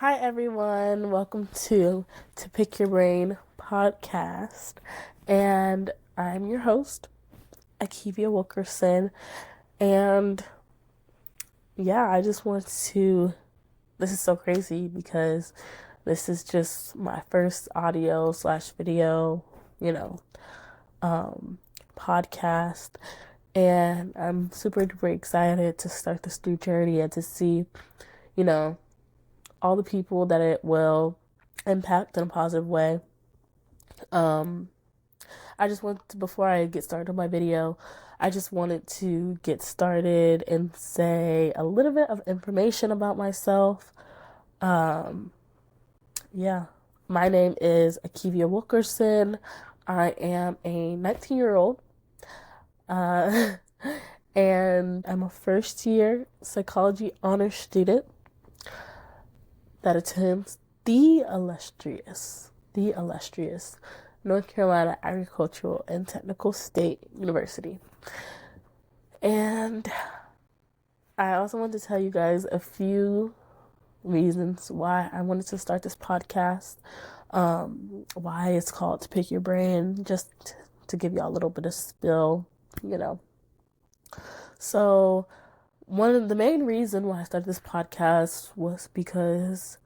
Hi everyone, welcome to Pick Your Brain podcast. And I'm your host, Akivia Wilkerson. And yeah, I just want to this is so crazy because this is just my first audio slash video, you know, um, podcast. And I'm super duper excited to start this new journey and to see, you know, all the people that it will impact in a positive way. Um, I just want to, before I get started on my video, I just wanted to get started and say a little bit of information about myself. Um, yeah, my name is Akivia Wilkerson. I am a 19-year-old, uh, and I'm a first year psychology honors student that attends the illustrious North Carolina Agricultural and Technical State University. And I also want to tell you guys a few reasons why I wanted to start this podcast, why it's called To Pick Your Brain, just to give y'all a little bit of spill, you know. So, one of the main reason why I started this podcast was because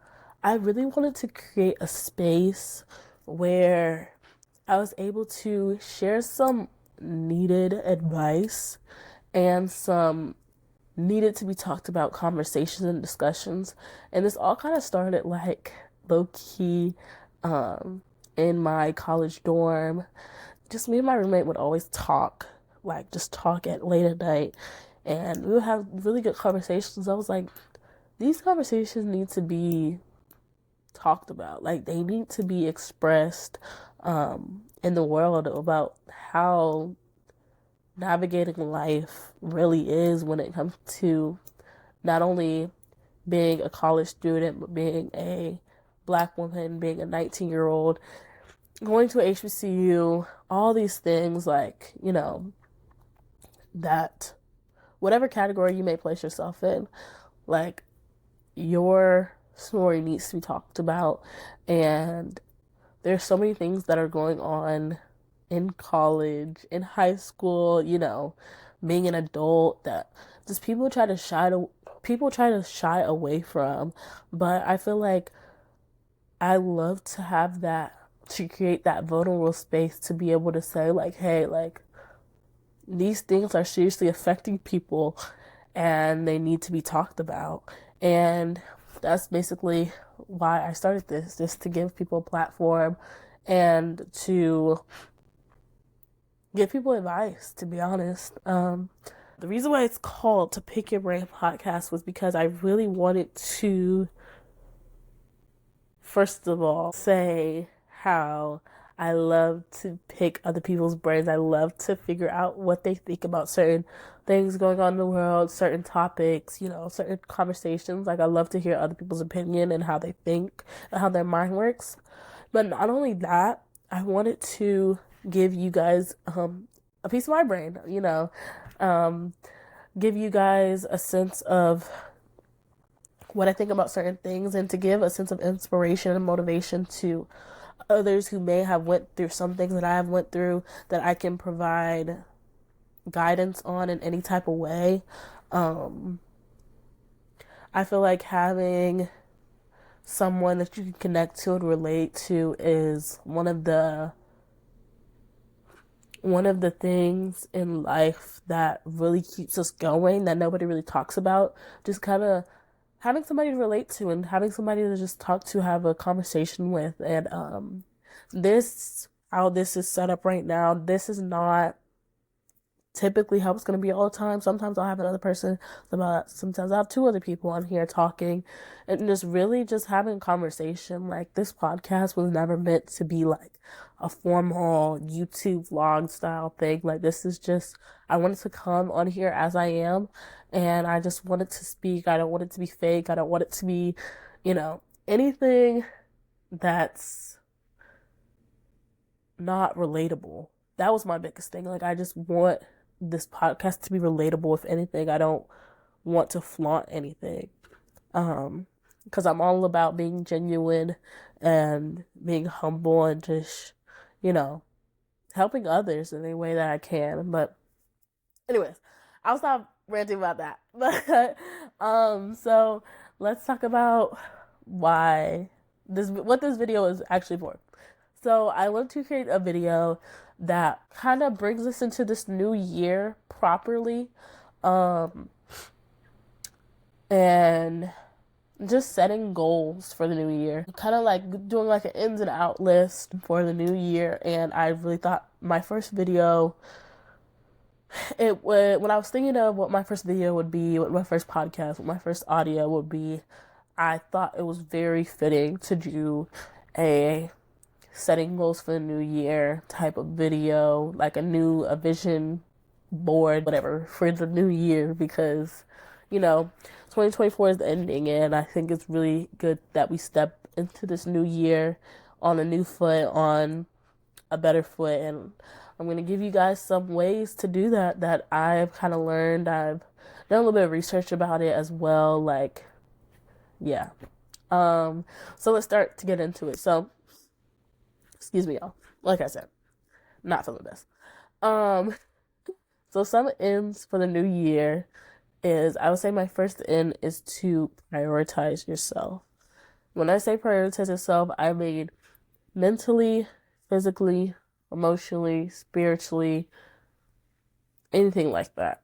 I really wanted to create a space where I was able to share some needed advice and some needed to be talked about conversations and discussions. And this all kind of started like low key in my college dorm. Just me and my roommate would always talk, like just talk at late at night. And we would have really good conversations. I was like, these conversations need to be talked about. Like they need to be expressed in the world about how navigating life really is when it comes to not only being a college student, but being a black woman, being a 19-year-old, going to a HBCU, all these things like, that whatever category you may place yourself in, like your story needs to be talked about. And there's so many things that are going on in college, in high school, being an adult that just people try to shy away from. But I feel like I love to have that, to create that vulnerable space to be able to say like, hey, like these things are seriously affecting people and they need to be talked about. And that's basically why I started this, just to give people a platform and to give people advice, to be honest. The reason why it's called To Pick Your Brain podcast was because I really wanted to, first of all, say how I love to pick other people's brains. I love to figure out what they think about certain things going on in the world, certain topics, certain conversations. Like I love to hear other people's opinion and how they think and how their mind works. But not only that, I wanted to give you guys a piece of my brain, um, give you guys a sense of what I think about certain things and to give a sense of inspiration and motivation to others who may have went through some things that I have went through, that I can provide guidance on in any type of way. I feel like having someone that you can connect to and relate to is one of the things in life that really keeps us going, that nobody really talks about. Just kind of having somebody to relate to and having somebody to just talk to, have a conversation with. And this how this is set up right now, this is not typically how it's going to be all the time. Sometimes I'll have another person, sometimes I'll have two other people on here talking and just really just having a conversation. Like this podcast was never meant to be like a formal YouTube vlog style thing. Like this is just, I wanted to come on here as I am and I just wanted to speak. I don't want it to be fake. I don't want it to be, anything that's not relatable. That was my biggest thing. Like I just want this podcast to be relatable. If anything, I don't want to flaunt anything. Um, because I'm all about being genuine and being humble and just, you know, helping others in any way that I can. But anyways, I'll stop ranting about that. But so let's talk about what this video is actually for. So I want to create a video that kind of brings us into this new year properly. And just setting goals for the new year, kind of like doing like an ins and out list for the new year. And I really thought my first video, it would, when I was thinking of what my first video would be, what my first podcast, what my first audio would be, I thought it was very fitting to do a setting goals for the new year type of video, like a vision board, whatever, for the new year, because, you know, 2024 is ending, and I think it's really good that we step into this new year on a new foot, on a better foot. And I'm going to give you guys some ways to do that I've kind of learned. I've done a little bit of research about it as well. Like, yeah. So let's start to get into it. So, excuse me, y'all. Like I said, not feeling the best. So some ends for the new year is, I would say my first end is to prioritize yourself. When I say prioritize yourself, I mean mentally, physically, emotionally, spiritually, anything like that.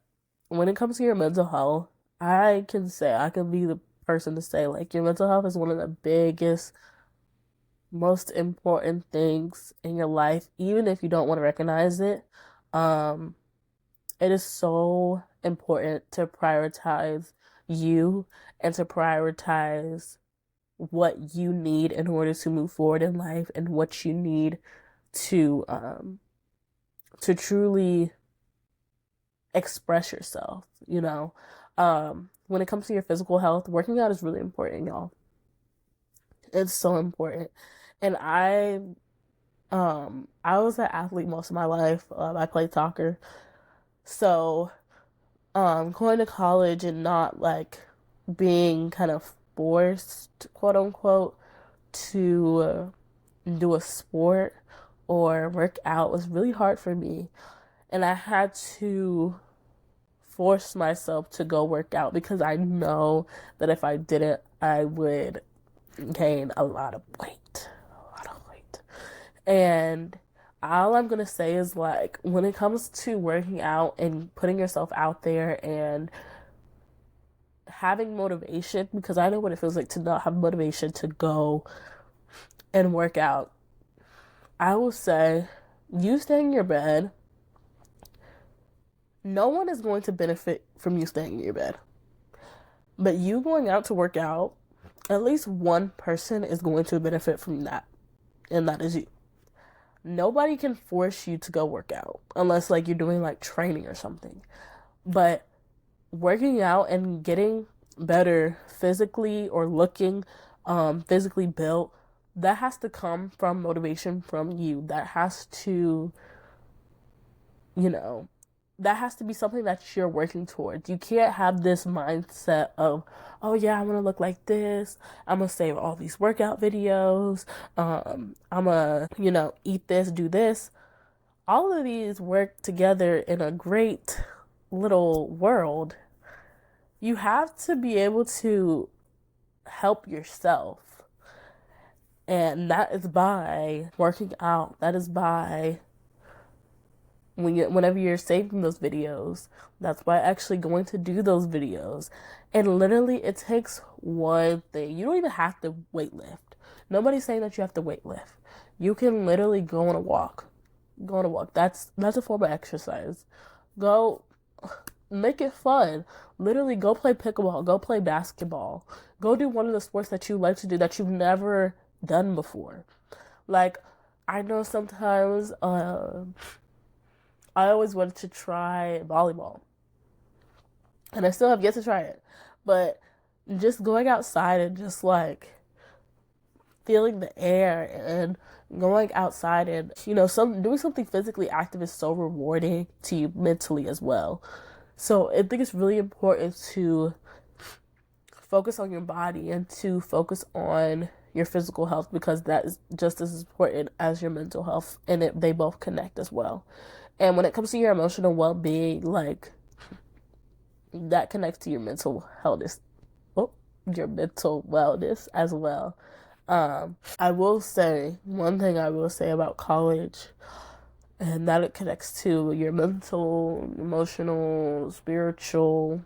When it comes to your mental health, I can be the person to say, like, your mental health is one of the biggest, most important things in your life, even if you don't want to recognize it. It is so important to prioritize you and to prioritize what you need in order to move forward in life, and what you need to truly express yourself, you know. When it comes to your physical health, working out is really important, y'all. It's so important. And I was an athlete most of my life. I played soccer. So going to college and not like being kind of forced, quote unquote, to do a sport or work out was really hard for me. And I had to force myself to go work out, because I know that if I didn't, I would gain a lot of weight. And all I'm gonna say is, like, when it comes to working out and putting yourself out there and having motivation, because I know what it feels like to not have motivation to go and work out, I will say, you staying in your bed, no one is going to benefit from you staying in your bed. But you going out to work out, at least one person is going to benefit from that, and that is you. Nobody can force you to go work out unless, like, you're doing like training or something. But working out and getting better physically, or looking physically built, that has to come from motivation from you. That has to, you know, that has to be something that you're working towards. You can't have this mindset of, oh yeah, I'm gonna look like this, I'm gonna save all these workout videos, I'm gonna, eat this, do this. All of these work together in a great little world. You have to be able to help yourself. And that is by working out. That is by whenever you're saving those videos, that's by actually going to do those videos. And literally, it takes one thing. You don't even have to weightlift. Nobody's saying that you have to weightlift. You can literally go on a walk. Go on a walk. That's a form of exercise. Go make it fun. Literally, go play pickleball. Go play basketball. Go do one of the sports that you like to do that you've never done before. Like, I know sometimes I always wanted to try volleyball, and I still have yet to try it. But just going outside and just like feeling the air and going outside and doing something physically active is so rewarding to you mentally as well. So I think it's really important to focus on your body and to focus on your physical health, because that is just as important as your mental health, and they both connect as well. And when it comes to your emotional well-being, like, that connects to your mental health, your mental wellness as well. I will say, one thing I will say about college, and that it connects to your mental, emotional, spiritual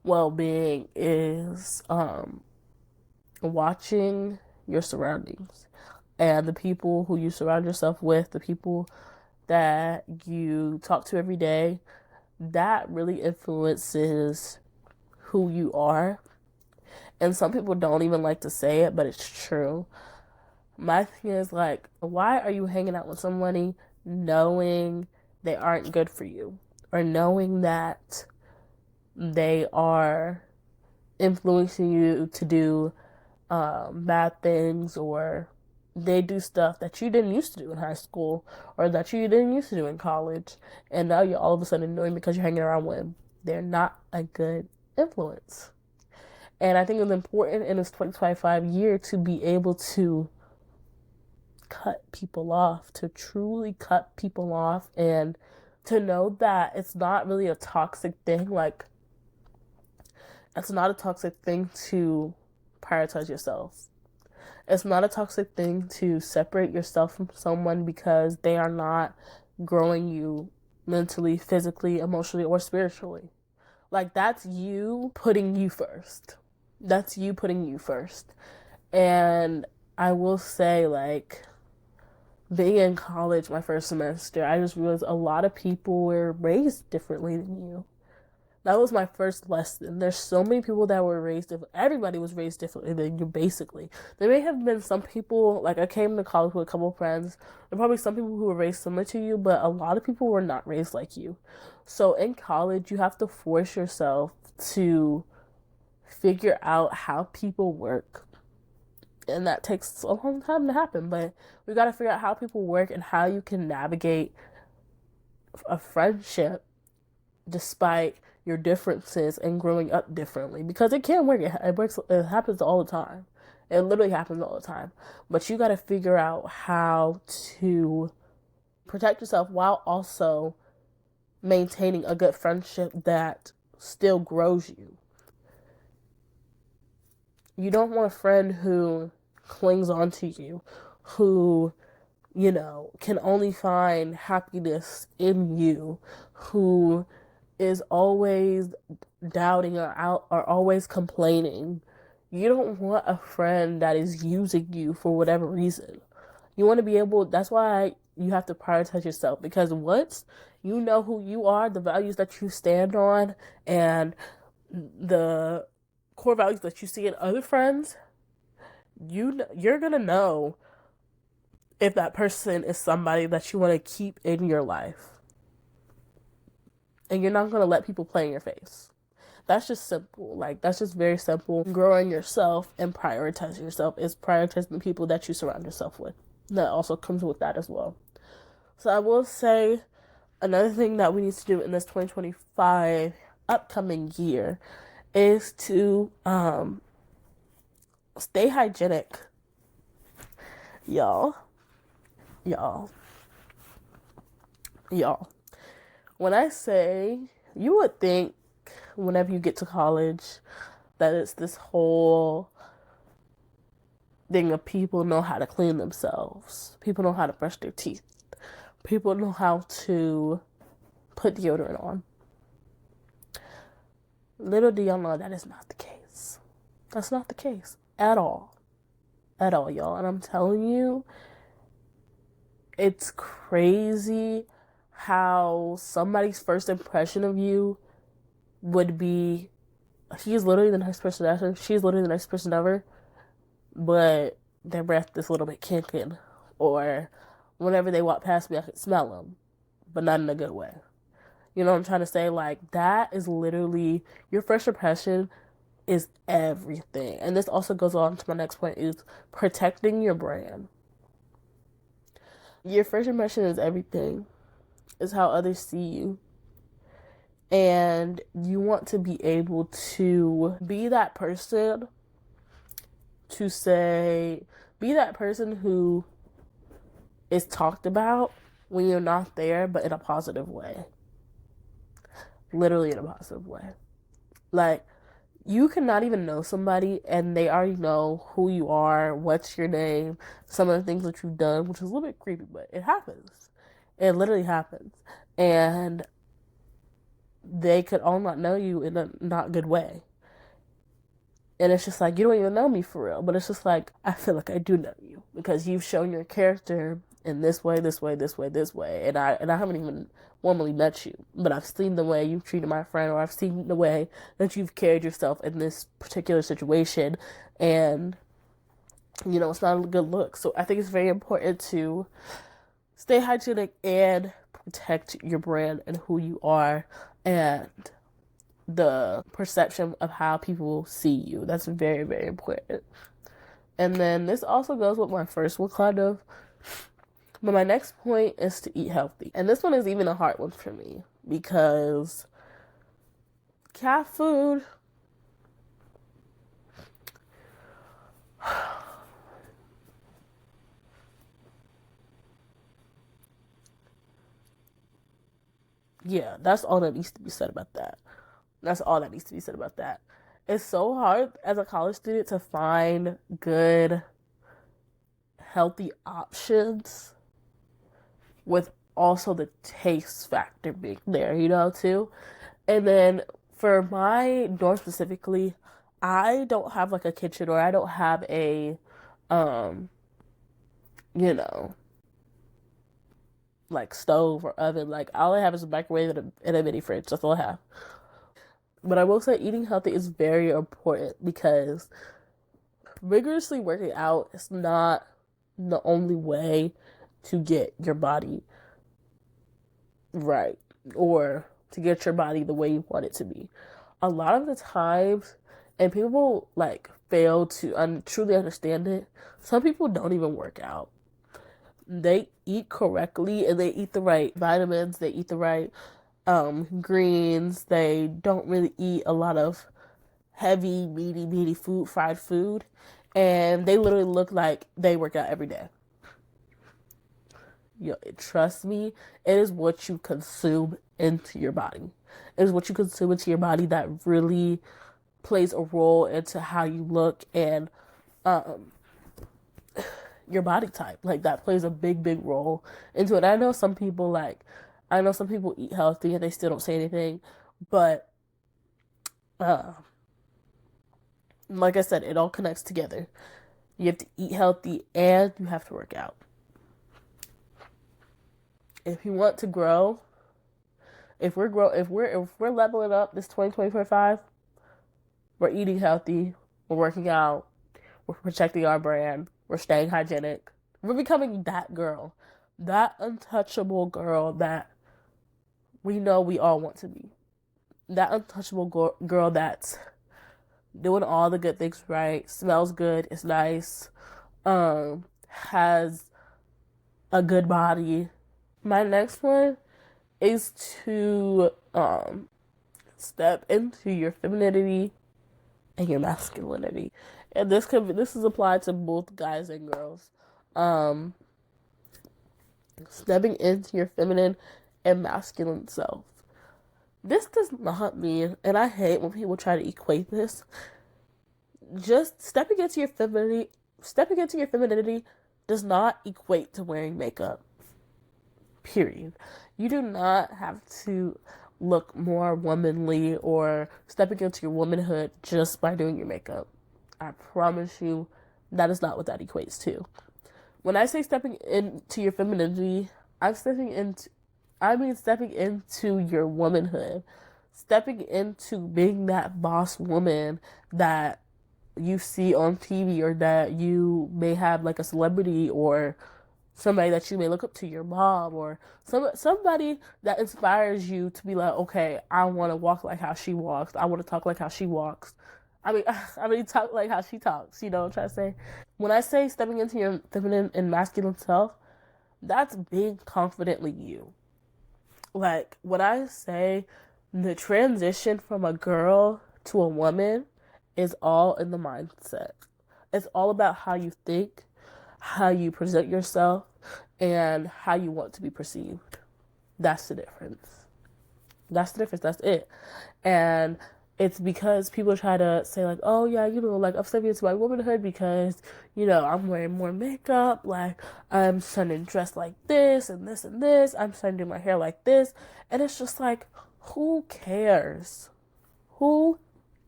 well-being, is watching your surroundings and the people who you surround yourself with, the people that you talk to every day. That really influences who you are. And some people don't even like to say it, but it's true. My thing is, like, why are you hanging out with somebody knowing they aren't good for you, or knowing that they are influencing you to do bad things, or they do stuff that you didn't used to do in high school, or that you didn't used to do in college, and now you're all of a sudden knowing because you're hanging around with them? They're not a good influence. And I think it's important in this 2025 year to be able to cut people off, to truly cut people off, and to know that it's not really a toxic thing. Like, it's not a toxic thing to prioritize yourself. It's not a toxic thing to separate yourself from someone because they are not growing you mentally, physically, emotionally, or spiritually. Like, that's you putting you first. That's you putting you first. And I will say, like, being in college my first semester, I just realized a lot of people were raised differently than you. That was my first lesson. There's so many people that were raised differently. Everybody was raised differently than you, basically. There may have been some people, like, I came to college with a couple of friends. There are probably some people who were raised similar to you, but a lot of people were not raised like you. So in college, you have to force yourself to figure out how people work. And that takes a long time to happen, but we got to figure out how people work and how you can navigate a friendship despite your differences and growing up differently, because it can work. It works. It happens all the time. It literally happens all the time. But you got to figure out how to protect yourself while also maintaining a good friendship that still grows you. You don't want a friend who clings onto you, who, can only find happiness in you, who is always doubting or always complaining. You don't want a friend that is using you for whatever reason. You want to be able, that's why you have to prioritize yourself, because once you know who you are, the values that you stand on, and the core values that you see in other friends, you're gonna know if that person is somebody that you want to keep in your life. And you're not gonna let people play in your face. That's just simple. Like, that's just very simple. Growing yourself and prioritizing yourself is prioritizing the people that you surround yourself with. That also comes with that as well. So I will say, another thing that we need to do in this 2025 upcoming year is to stay hygienic. Y'all. When I say, you would think whenever you get to college that it's this whole thing of people know how to clean themselves. People know how to brush their teeth. People know how to put deodorant on. Little do y'all know that is not the case. That's not the case at all. At all, y'all. And I'm telling you, it's crazy how somebody's first impression of you would be, he's literally the next person ever, she's literally the next person ever, but their breath is a little bit kinking, or whenever they walk past me, I can smell them, but not in a good way. You know what I'm trying to say? Like, that is literally, your first impression is everything. And this also goes on to my next point, is protecting your brand. Your first impression is everything. Is how others see you. And you want to be able to be that person to say, be that person who is talked about when you're not there, but in a positive way. Literally in a positive way. Like, you cannot even know somebody and they already know who you are, what's your name, some of the things that you've done, which is a little bit creepy, but it happens. It literally happens. And they could all not know you in a not good way. And it's just like, you don't even know me for real. But it's just like, I feel like I do know you because you've shown your character in this way, this way, this way, this way. And I haven't even formally met you, but I've seen the way you've treated my friend, or I've seen the way that you've carried yourself in this particular situation. And, you know, it's not a good look. So I think it's very important to stay hygienic and protect your brand and who you are and the perception of how people see you. That's very, very important. And then this also goes with my first one, kind of. But my next point is to eat healthy. And this one is even a hard one for me because cat food, yeah, that's all that needs to be said about that. That's all that needs to be said about that. It's so hard as a college student to find good, healthy options with also the taste factor being there, you know, too. And then for my dorm specifically, I don't have like a kitchen, or I don't have a, um, you know, like stove or oven. Like all I have is a microwave and a mini fridge. That's all I have. But I will say eating healthy is very important because rigorously working out is not the only way to get your body right or to get your body the way you want it to be. A lot of the times, and people like fail to truly understand it, some people don't even work out. They eat correctly and they eat the right vitamins, they eat the right greens, they don't really eat a lot of heavy, meaty food, fried food, and they literally look like they work out every day. Yo, trust me, it is what you consume into your body. It is what you consume into your body that really plays a role into how you look and um, your body type. Like that plays a big, big role into it. I know some people eat healthy and they still don't say anything, but uh, like I said, it all connects together. You have to eat healthy and you have to work out. If you want to grow, if we're leveling up this 2025, we're eating healthy, we're working out, we're protecting our brand, we're staying hygienic. We're becoming that girl, that untouchable girl that we know we all want to be. That untouchable girl that's doing all the good things right, smells good, is nice, has a good body. My next one is to step into your femininity and your masculinity. And this is applied to both guys and girls. Um Stepping into your feminine and masculine self. This does not mean, and I hate when people try to equate this, just stepping into your femininity does not equate to wearing makeup. Period. You do not have to look more womanly or stepping into your womanhood just by doing your makeup. I promise you that is not what that equates to. When I say stepping into your femininity, I mean stepping into your womanhood. Stepping into being that boss woman that you see on TV, or that you may have like a celebrity or somebody that you may look up to, your mom, or somebody that inspires you to be like, okay, I want to walk like how she walks. I want to talk like how she walks. Talk like how she talks. You know what I'm trying to say? When I say stepping into your feminine and masculine self, that's being confidently you. Like when I say The transition from a girl to a woman is all in the mindset. It's all about how you think, how you present yourself, and how you want to be perceived. That's the difference. That's the difference. That's it. And it's because people try to say like, oh yeah, like I'm stepping into my womanhood because, I'm wearing more makeup, like I'm starting to dress like this and this and this, I'm starting to do my hair like this. And it's just like, who cares? Who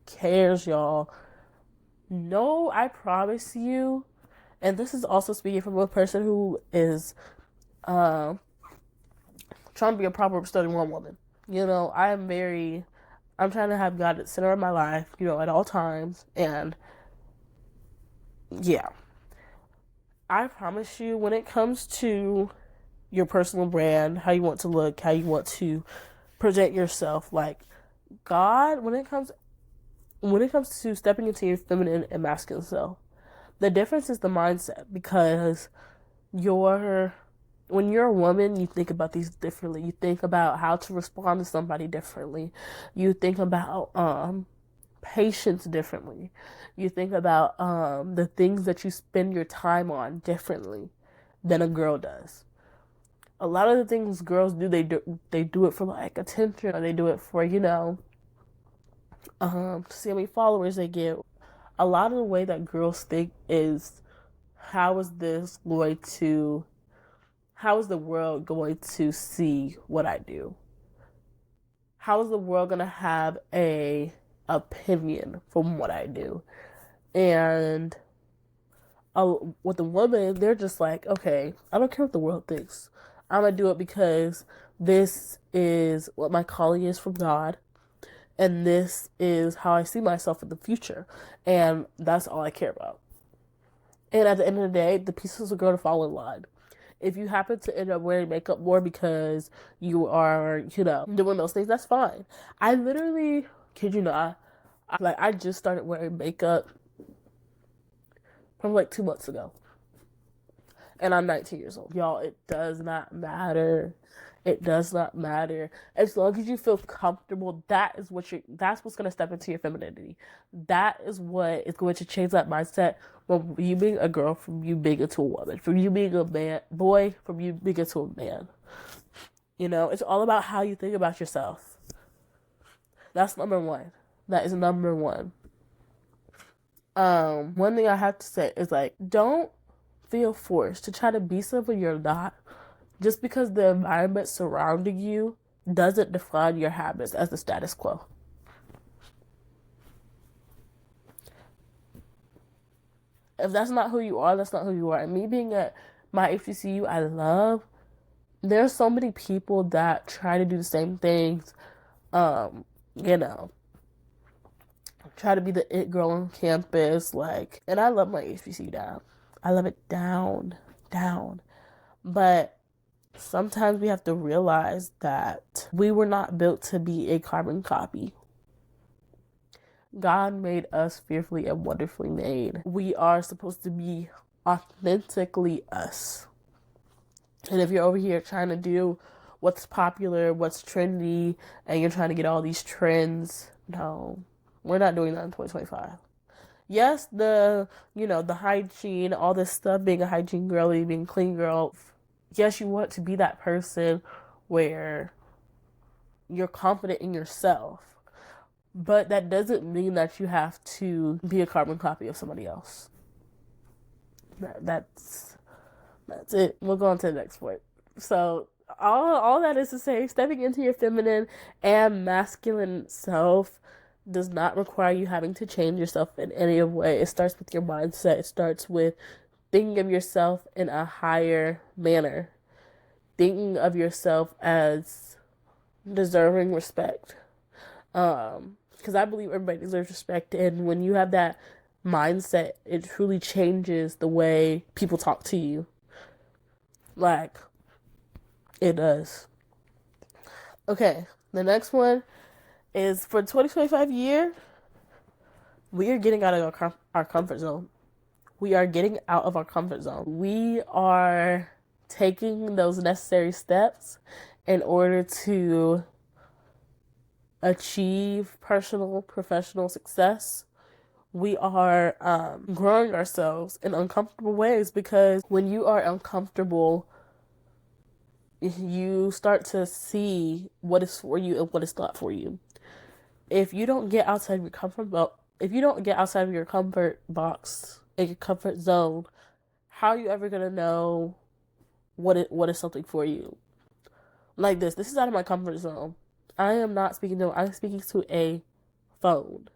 cares, y'all? No, I promise you, and this is also speaking from a person who is um trying to be a Proverbs 31 woman. I'm trying to have God at the center of my life, at all times. And yeah, I promise you, when it comes to your personal brand, how you want to look, how you want to present yourself, like God, when it comes to stepping into your feminine and masculine self, the difference is the mindset, because when you're a woman, you think about these differently. You think about how to respond to somebody differently. You think about patience differently. You think about the things that you spend your time on differently than a girl does. A lot of the things girls do, they do it for like attention, or they do it for to see how many followers they get. A lot of the way that girls think is, how is this going to how is the world going to see what I do? How is the world going to have a opinion from what I do? And with a woman, they're just like, okay, I don't care what the world thinks. I'm going to do it because this is what my calling is from God. And this is how I see myself in the future. And that's all I care about. And at the end of the day, the pieces are going to fall in line. If you happen to end up wearing makeup more because you are, doing those things, that's fine. I literally, kid you not, I just started wearing makeup from like 2 months ago. And I'm 19 years old. Y'all, it does not matter. It does not matter. As long as you feel comfortable, that's what's going to step into your femininity. That is what is going to change that mindset from you being a girl, from you being into a woman, from you being a boy, from you being into a man. It's all about how you think about yourself. That's number one. That is number one. One thing I have to say is, like, don't feel forced to try to be something you're not. Just because the environment surrounding you doesn't define your habits as the status quo. If that's not who you are, that's not who you are. And me being at my HBCU, I love, there's so many people that try to do the same things, um, you know, try to be the it girl on campus, and I love my HBCU down. I love it down, down. But sometimes we have to realize that we were not built to be a carbon copy. God made us fearfully and wonderfully made. We are supposed to be authentically us. And if you're over here trying to do what's popular, what's trendy, and you're trying to get all these trends, no, we're not doing that in 2025. Yes, the hygiene, all this stuff, being a hygiene girly, being a clean girl. Yes, you want to be that person where you're confident in yourself, but that doesn't mean that you have to be a carbon copy of somebody else. That's it. We'll go on to the next point. So all that is to say, stepping into your feminine and masculine self does not require you having to change yourself in any way. It starts with your mindset. It starts with thinking of yourself in a higher manner, thinking of yourself as deserving respect. Because I believe everybody deserves respect, and when you have that mindset, it truly changes the way people talk to you. Like, it does. Okay, the next one is for 2025 year, we are getting out of our comfort zone. We are getting out of our comfort zone. We are taking those necessary steps in order to achieve personal, professional success, we are growing ourselves in uncomfortable ways, because when you are uncomfortable, you start to see what is for you and what is not for you. If you don't get outside of your if you don't get outside of your comfort box and your comfort zone, how are you ever gonna know what is something for you? Like this is out of my comfort zone. I am not speaking to. I'm speaking to a phone.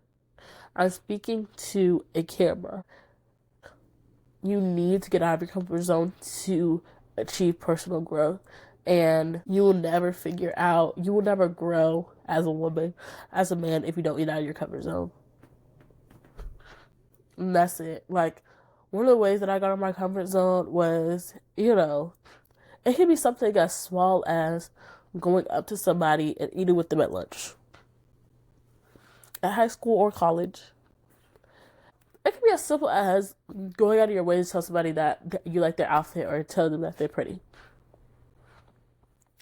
I'm speaking to a camera. You need to get out of your comfort zone to achieve personal growth. And you will never grow as a woman, as a man, if you don't get out of your comfort zone. And that's it. Like, one of the ways that I got out of my comfort zone was, it can be something as small as going up to somebody and eating with them at lunch. At high school or college. It can be as simple as going out of your way to tell somebody that you like their outfit, or tell them that they're pretty.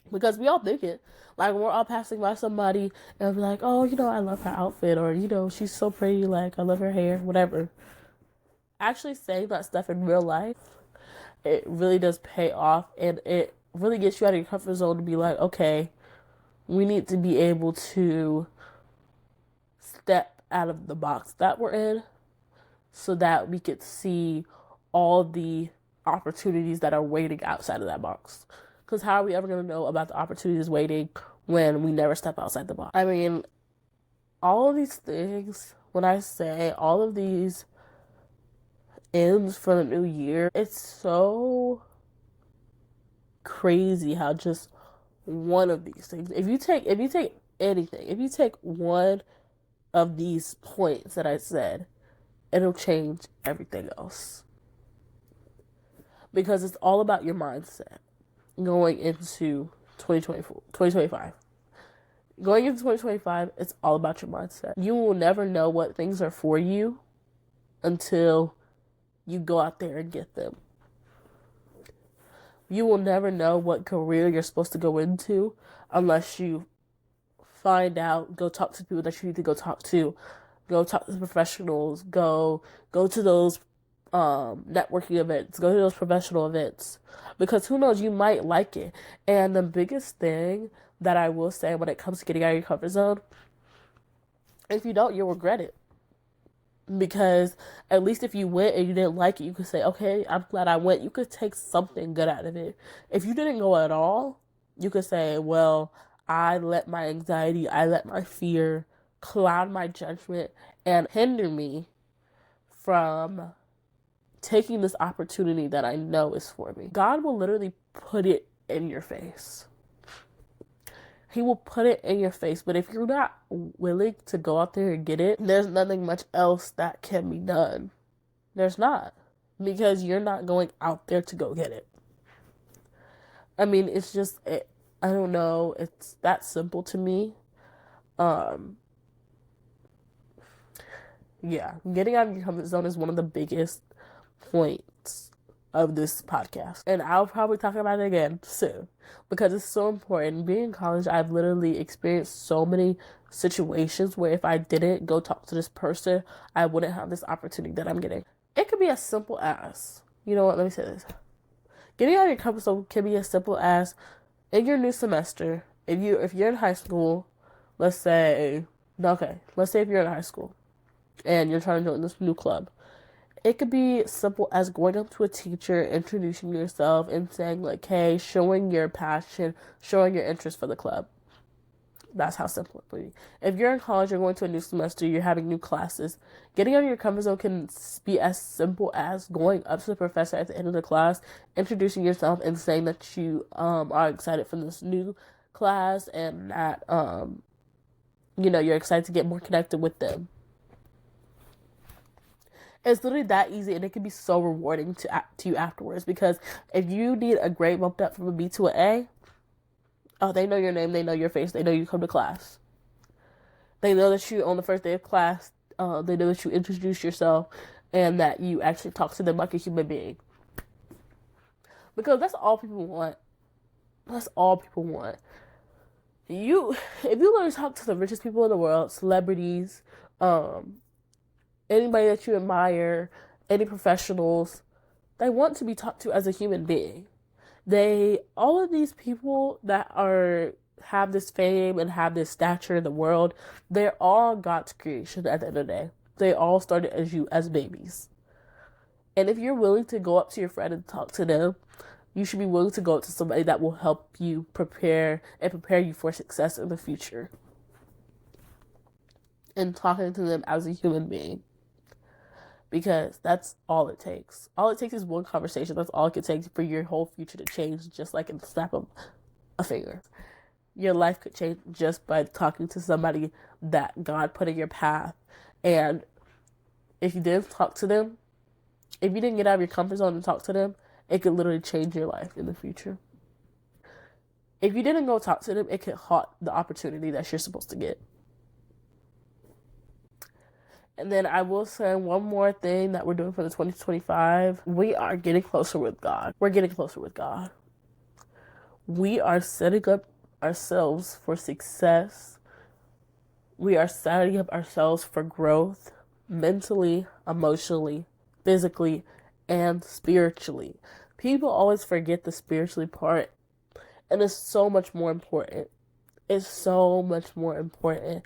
Because we all think it. Like, we're all passing by somebody and be like, oh, I love her outfit, or, she's so pretty, like, I love her hair, whatever. Actually saying that stuff in real life, it really does pay off, and it really gets you out of your comfort zone to be like, okay, we need to be able to step out of the box that we're in so that we could see all the opportunities that are waiting outside of that box. Because how are we ever going to know about the opportunities waiting when we never step outside the box? I mean, all of these things, when I say all of these ends for the new year, it's so crazy how just one of these things, if you take anything, if you take one of these points that I said, it'll change everything else. Because it's all about your mindset going into 2025. Going into 2025, it's all about your mindset. You will never know what things are for you until you go out there and get them. You will never know what career you're supposed to go into unless you find out, go talk to people that you need to go talk to professionals, go to those networking events, go to those professional events, because who knows, you might like it. And the biggest thing that I will say when it comes to getting out of your comfort zone, if you don't, you'll regret it. Because at least if you went and you didn't like it, you could say, okay, I'm glad I went. You could take something good out of it. If you didn't go at all, you could say, well, I let my anxiety, I let my fear cloud my judgment and hinder me from taking this opportunity that I know is for me. God will literally put it in your face. He will put it in your face. But if you're not willing to go out there and get it, there's nothing much else that can be done. There's not. Because you're not going out there to go get it. I mean, it's just, I don't know. It's that simple to me. Yeah. Getting out of your comfort zone is one of the biggest points of this podcast. And I'll probably talk about it again soon because it's so important. Being in college, I've literally experienced so many situations where if I didn't go talk to this person, I wouldn't have this opportunity that I'm getting. It could be as simple as, you know what, let me say this. Getting out of your comfort zone can be as simple as, in your new semester, if you're in high school, let's say if you're in high school and you're trying to join this new club, it could be simple as going up to a teacher, introducing yourself, and saying, like, hey, showing your passion, showing your interest for the club. That's how simple it would be. If you're in college, you're going to a new semester, you're having new classes, getting out of your comfort zone can be as simple as going up to the professor at the end of the class, introducing yourself, and saying that you are excited for this new class and that you're excited to get more connected with them. It's literally that easy, and it can be so rewarding to you afterwards, because if you need a grade bumped up from a B to an A, they know your name, they know your face, they know you come to class. They know that you, on the first day of class, they know that you introduce yourself and that you actually talk to them like a human being. Because that's all people want. That's all people want. If you learn to talk to the richest people in the world, celebrities, um, anybody that you admire, any professionals, they want to be talked to as a human being. All of these people that have this fame and have this stature in the world, they're all God's creation at the end of the day. They all started as babies. And if you're willing to go up to your friend and talk to them, you should be willing to go up to somebody that will help you prepare you for success in the future. And talking to them as a human being. Because that's all it takes. All it takes is one conversation. That's all it can take for your whole future to change, just like in the snap of a finger. Your life could change just by talking to somebody that God put in your path. And if you didn't talk to them, if you didn't get out of your comfort zone and talk to them, it could literally change your life in the future. If you didn't go talk to them, it could halt the opportunity that you're supposed to get. And then I will say one more thing that we're doing for the 2025. We are getting closer with God. We're getting closer with God. We are setting up ourselves for success. We are setting up ourselves for growth mentally, emotionally, physically, and spiritually. People always forget the spiritually part, and it's so much more important. It's so much more important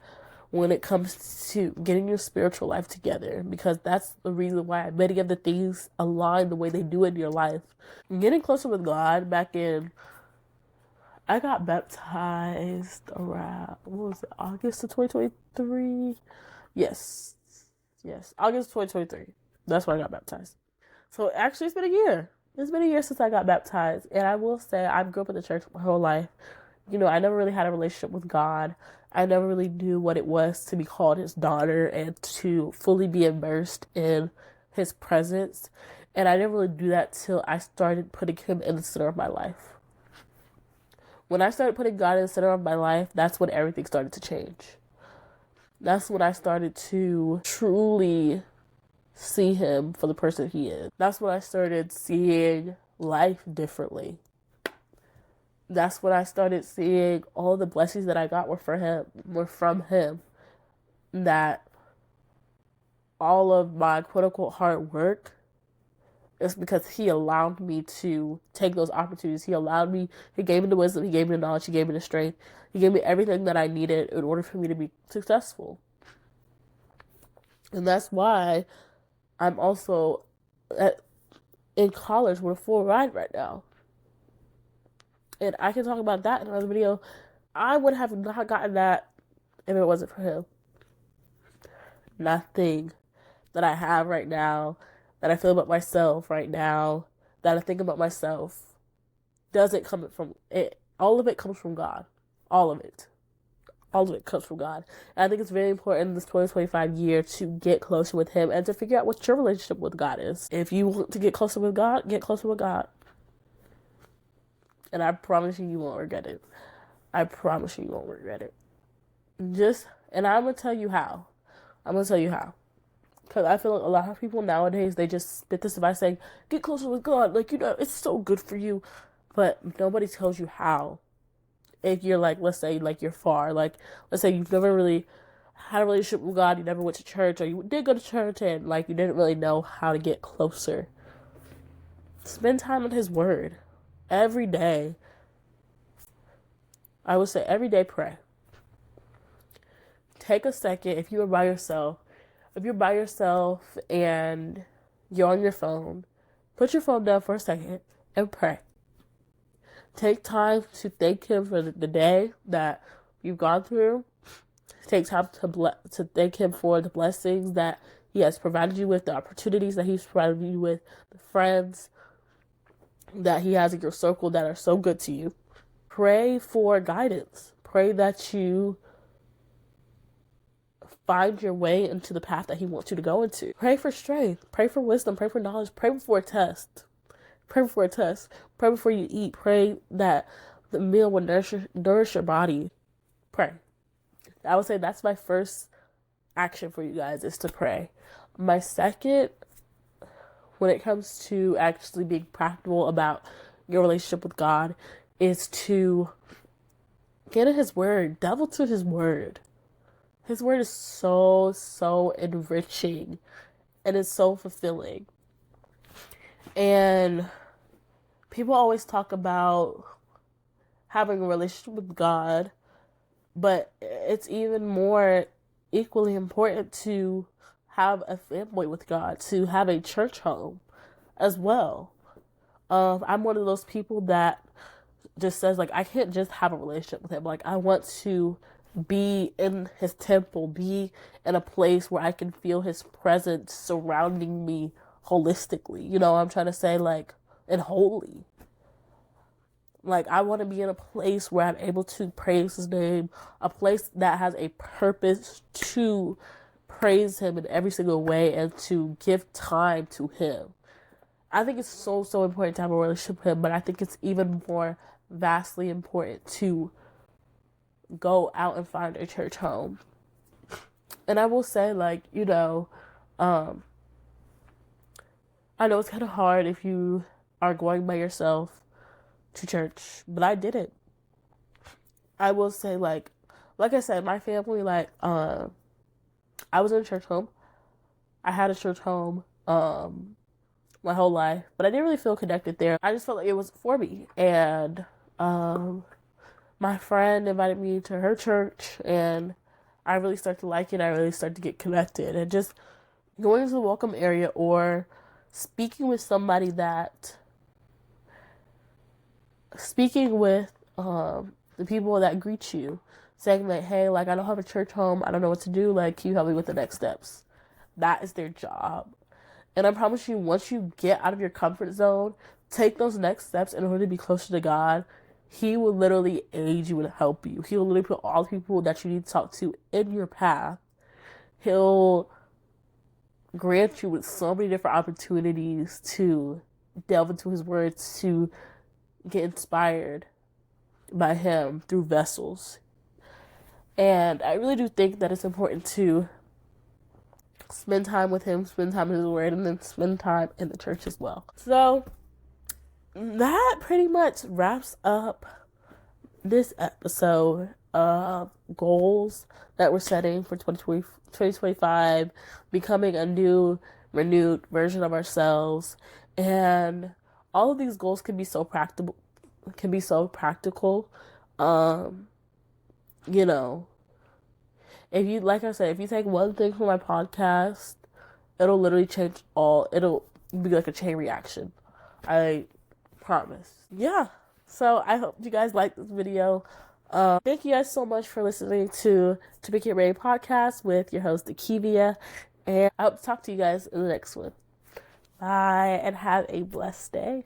when it comes to getting your spiritual life together, because that's the reason why many of the things align the way they do in your life. Getting closer with God I got baptized around, August of 2023? Yes, August 2023. That's when I got baptized. So actually it's been a year. It's been a year since I got baptized, and I will say I grew up in the church my whole life. I never really had a relationship with God. I never really knew what it was to be called his daughter and to fully be immersed in his presence. And I didn't really do that till I started putting him in the center of my life. When I started putting God in the center of my life, that's when everything started to change. That's when I started to truly see him for the person he is. That's when I started seeing life differently. That's when I started seeing all the blessings that I got were from him. That all of my quote unquote hard work is because he allowed me to take those opportunities. He gave me the wisdom, he gave me the knowledge, he gave me the strength, he gave me everything that I needed in order for me to be successful. And that's why I'm also in college with a full ride right now. And I can talk about that in another video. I would have not gotten that if it wasn't for him. Nothing that I have right now, that I feel about myself right now, that I think about myself, doesn't come from it. All of it comes from God. All of it. All of it comes from God. And I think it's very important in this 2025 year to get closer with him and to figure out what your relationship with God is. If you want to get closer with God, get closer with God. And I promise you won't regret it. I promise you won't regret it. And I'm going to tell you how. Because I feel like a lot of people nowadays, they just spit this advice saying, get closer with God. It's so good for you. But nobody tells you how. If you're let's say, you're far. Let's say you've never really had a relationship with God. You never went to church, or you did go to church and, you didn't really know how to get closer. Spend time in his word. Every day. I would say every day pray. Take a second if you're by yourself and you're on your phone, put your phone down for a second and pray. Take time to thank him for the day that you've gone through. Take time to thank him for the blessings that he has provided you with, the opportunities that he's provided you with, the friends that he has in your circle that are so good to you. Pray for guidance. Pray that you find your way into the path that he wants you to go into. Pray for strength. Pray for wisdom. Pray for knowledge. Pray before a test. Pray before you eat. Pray that the meal will nourish your body. Pray. I would say that's my first action for you guys, is to pray. My second, when it comes to actually being practical about your relationship with God, is to Get in his word. Delve into his word. His word is so, so enriching and it's so fulfilling. And people always talk about having a relationship with God, but it's even more equally important to have a family with God, to have a church home as well. I'm one of those people that just says, like, I can't just have a relationship with him. Like, I want to be in his temple, be in a place where I can feel his presence surrounding me holistically. You know, I'm trying to say, like, and holy. Like, I want to be in a place where I'm able to praise his name, a place that has a purpose to praise him in every single way and to give time to him. I think it's so, so important to have a relationship with him, but I think it's even more vastly important to go out and find a church home. And I will say, like, you know, I know it's kind of hard if you are going by yourself to church, but I did it. I will say, like I said, my family, like, I was in a church home. I had a church home, my whole life, but I didn't really feel connected there. I just felt like it was for me. And, my friend invited me to her church, and I really started to like it. I really started to get connected, and just going to the welcome area or speaking with somebody that, speaking with the people that greet you, saying like, hey, like, I don't have a church home. I don't know what to do. Like, can you help me with the next steps? That is their job. And I promise you, once you get out of your comfort zone, take those next steps in order to be closer to God, he will literally aid you and help you. He will literally put all the people that you need to talk to in your path. He'll grant you with so many different opportunities to delve into his words, to get inspired by him through vessels. And I really do think that it's important to spend time with him, spend time in his word, and then spend time in the church as well. So that pretty much wraps up this episode of goals that we're setting for 2025, becoming a new, renewed version of ourselves. And all of these goals can be so practical, you know, if you, like I said, if you take one thing from my podcast, it'll literally change all, it'll be like a chain reaction. I promise. Yeah. So I hope you guys like this video. Thank you guys so much for listening to Pick Your Brain podcast with your host, Akivia. And I hope to talk to you guys in the next one. Bye, and have a blessed day.